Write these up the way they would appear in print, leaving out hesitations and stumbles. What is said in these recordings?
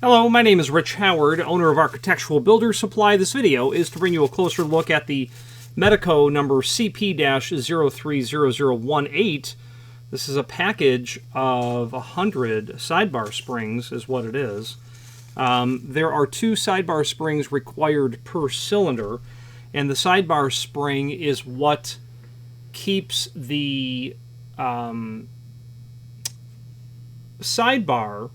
Hello, my name is Rich Howard, owner of Architectural Builders Supply. This video is to bring you a closer look at the Medeco number CP-030018. This is a package of 100 sidebar springs, is what it is. There are 2 sidebar springs required per cylinder, and the sidebar spring is what keeps the sidebar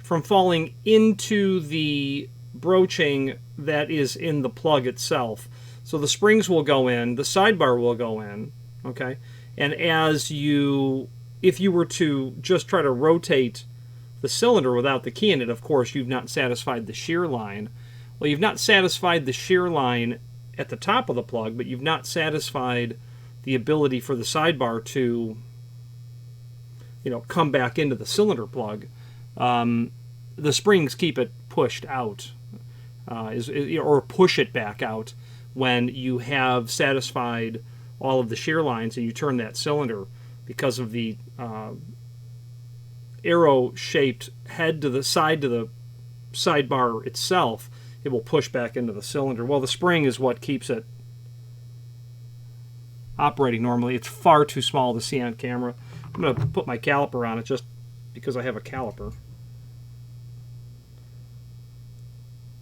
from falling into the broaching that is in the plug itself. So the springs will go in, the sidebar will go in, okay? And if you were to just try to rotate the cylinder without the key in it, of course, you've not satisfied the shear line. Well, you've not satisfied the shear line at the top of the plug, but you've not satisfied the ability for the sidebar to, come back into the cylinder plug. The springs keep it pushed out, or push it back out when you have satisfied all of the shear lines and you turn that cylinder. Because of the arrow-shaped head to the sidebar itself, it will push back into the cylinder. Well, the spring is what keeps it operating normally. It's far too small to see on camera. I'm going to put my caliper on it just because I have a caliper.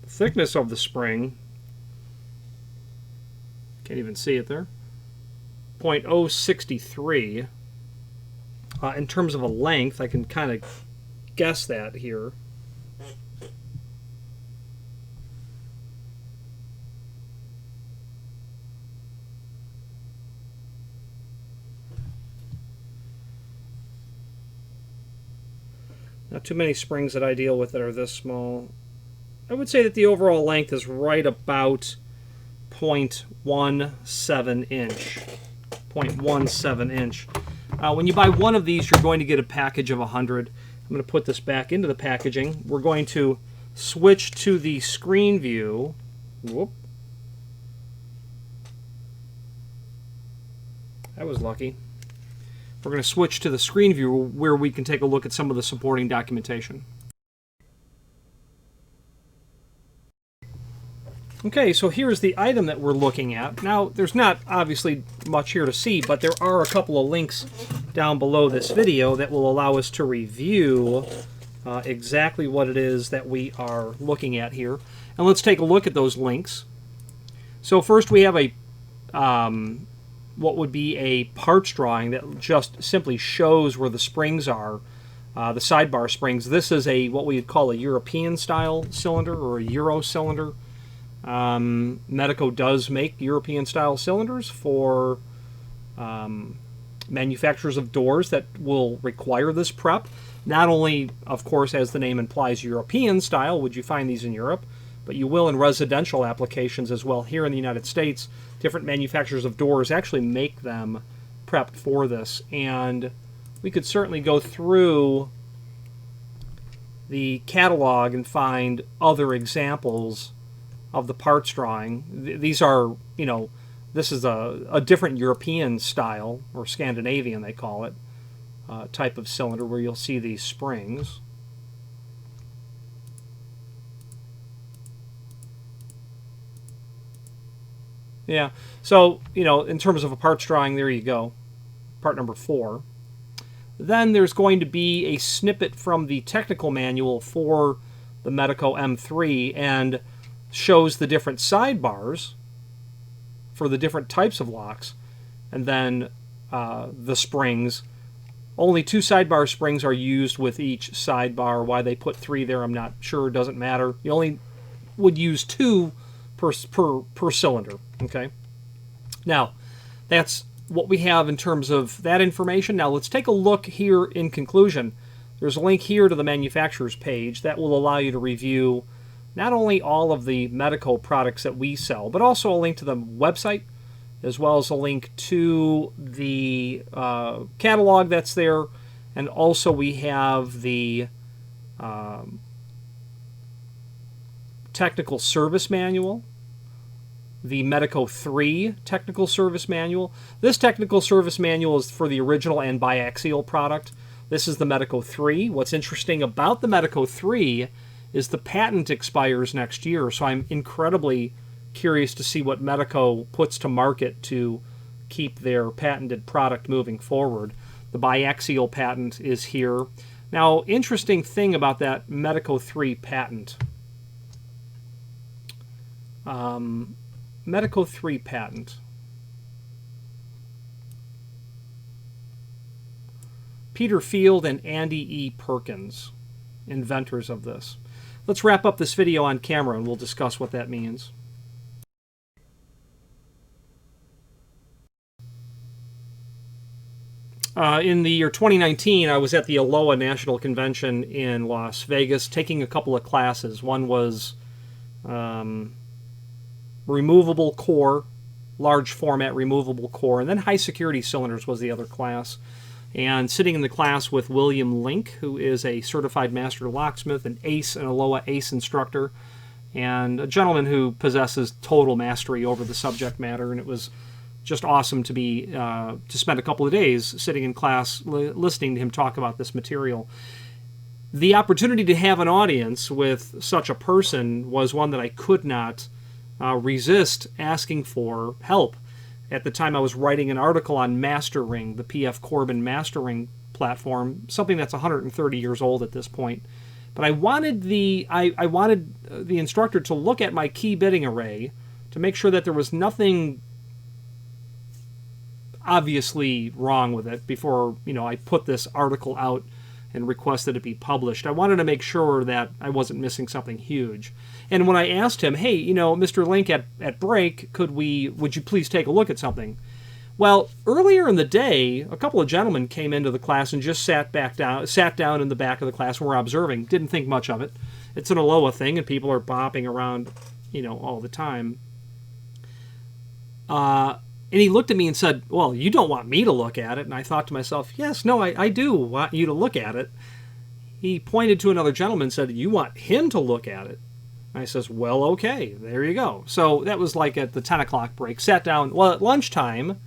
The thickness of the spring, can't even see it there, 0.063. In terms of a length, I can kind of guess that here. Not too many springs that I deal with that are this small. I would say that the overall length is right about 0.17 inch. 0.17 inch. When you buy one of these, you're going to get a package of 100. I'm going to put this back into the packaging. We're going to switch to the screen view. Whoop. That was lucky. We're going to switch to the screen view where we can take a look at some of the supporting documentation. Okay, so here's the item that we're looking at. Now, there's not obviously much here to see, but there are a couple of links down below this video that will allow us to review exactly what it is that we are looking at here. And let's take a look at those links. So first we have a what would be a parts drawing that just simply shows where the springs are, the sidebar springs. This is what we would call a European style cylinder, or a Euro cylinder. Medeco does make European style cylinders for manufacturers of doors that will require this prep. Not only, of course, as the name implies, European style would you find these in Europe, but you will in residential applications as well. Here in the United States, different manufacturers of doors actually make them prepped for this. And we could certainly go through the catalog and find other examples of the parts drawing. These are, this is a different European style, or Scandinavian they call it, type of cylinder where you'll see these springs. Yeah, so, in terms of a parts drawing, there you go. Part number 4. Then there's going to be a snippet from the technical manual for the Medeco M3 and shows the different sidebars for the different types of locks. And then the springs. Only 2 sidebar springs are used with each sidebar. Why they put 3 there, I'm not sure. It doesn't matter. You only would use 2 per cylinder. Okay. Now, that's what we have in terms of that information. Now, let's take a look here in conclusion. There's a link here to the manufacturer's page that will allow you to review not only all of the Medeco products that we sell, but also a link to the website, as well as a link to the catalog that's there. And also we have the technical service manual, the Medeco 3 technical service manual. This technical service manual is for the original and biaxial product. This is the Medeco 3. What's interesting about the Medeco 3 is the patent expires next year, so I'm incredibly curious to see what Medeco puts to market to keep their patented product moving forward. The biaxial patent is here. Now, interesting thing about that Medeco 3 patent. Medeco 3 patent. Peter Field and Andy E. Perkins, inventors of this. Let's wrap up this video on camera and we'll discuss what that means. In the year 2019, I was at the ALOA National Convention in Las Vegas taking a couple of classes. One was removable core, large format removable core, and then high security cylinders was the other class. And sitting in the class with William Link, who is a certified master locksmith, an ACE, an ALOA ACE instructor, and a gentleman who possesses total mastery over the subject matter. And it was just awesome to be to spend a couple of days sitting in class listening to him talk about this material. The opportunity to have an audience with such a person was one that I could not resist asking for help. At the time, I was writing an article on Master Ring, the P.F. Corbin Master Ring platform, something that's 130 years old at this point. But I wanted the instructor to look at my key bitting array to make sure that there was nothing obviously wrong with it before, I put this article out and requested it be published. I wanted to make sure that I wasn't missing something huge. And when I asked him, hey, Mr. Link, at break, would you please take a look at something? Well, earlier in the day, a couple of gentlemen came into the class and just sat down in the back of the class and were observing. Didn't think much of it. It's an ALOA thing, and people are bopping around, all the time. And he looked at me and said, well, you don't want me to look at it. And I thought to myself, yes, no, I do want you to look at it. He pointed to another gentleman and said, you want him to look at it? And I says, well, okay, there you go. So that was like at the 10 o'clock break. Sat down. Well, at lunchtime,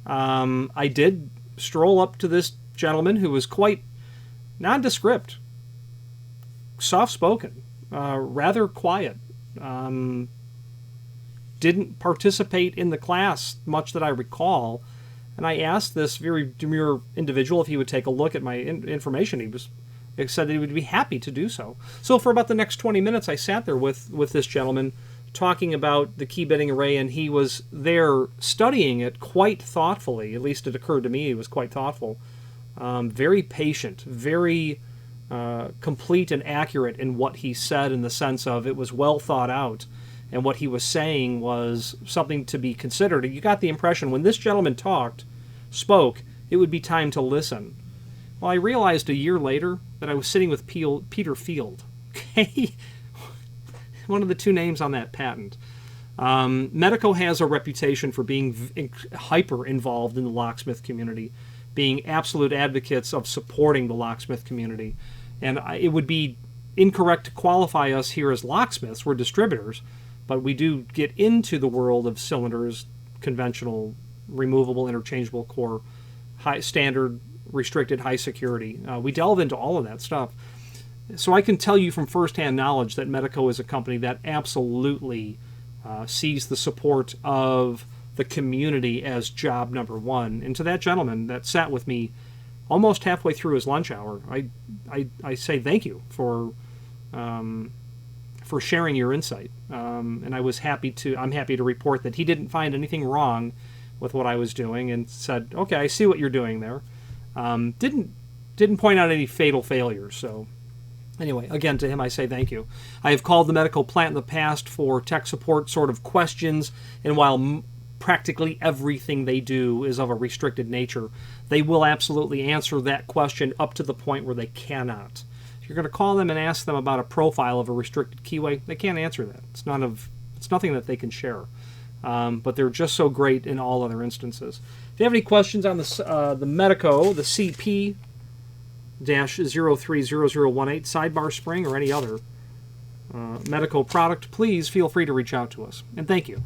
I did stroll up to this gentleman who was quite nondescript, soft-spoken, rather quiet. Didn't participate in the class much that I recall. And I asked this very demure individual if he would take a look at my information. He said that he would be happy to do so. So for about the next 20 minutes, I sat there with this gentleman talking about the key bitting array, and he was there studying it quite thoughtfully. At least it occurred to me he was quite thoughtful. Very patient, very complete and accurate in what he said, in the sense of it was well thought out. And what he was saying was something to be considered. You got the impression when this gentleman spoke, it would be time to listen. Well, I realized a year later that I was sitting with Peter Field. Okay? One of the two names on that patent. Medeco has a reputation for being hyper involved in the locksmith community, being absolute advocates of supporting the locksmith community. And it would be incorrect to qualify us here as locksmiths. We're distributors. But we do get into the world of cylinders, conventional, removable, interchangeable core, high standard, restricted, high security. We delve into all of that stuff. So I can tell you from firsthand knowledge that Medeco is a company that absolutely sees the support of the community as job number one. And to that gentleman that sat with me almost halfway through his lunch hour, I say thank you for sharing your insight. And I'm happy to report that he didn't find anything wrong with what I was doing and said, okay, I see what you're doing there. Didn't point out any fatal failures. So anyway, again, to him I say thank you. I have called the Medeco plant in the past for tech support sort of questions, and while practically everything they do is of a restricted nature, they will absolutely answer that question up to the point where they cannot. If you're going to call them and ask them about a profile of a restricted keyway, they can't answer that. It's nothing that they can share. But they're just so great in all other instances. If you have any questions on the Medeco, the CP-030018 Sidebar Spring, or any other Medeco product, please feel free to reach out to us. And thank you.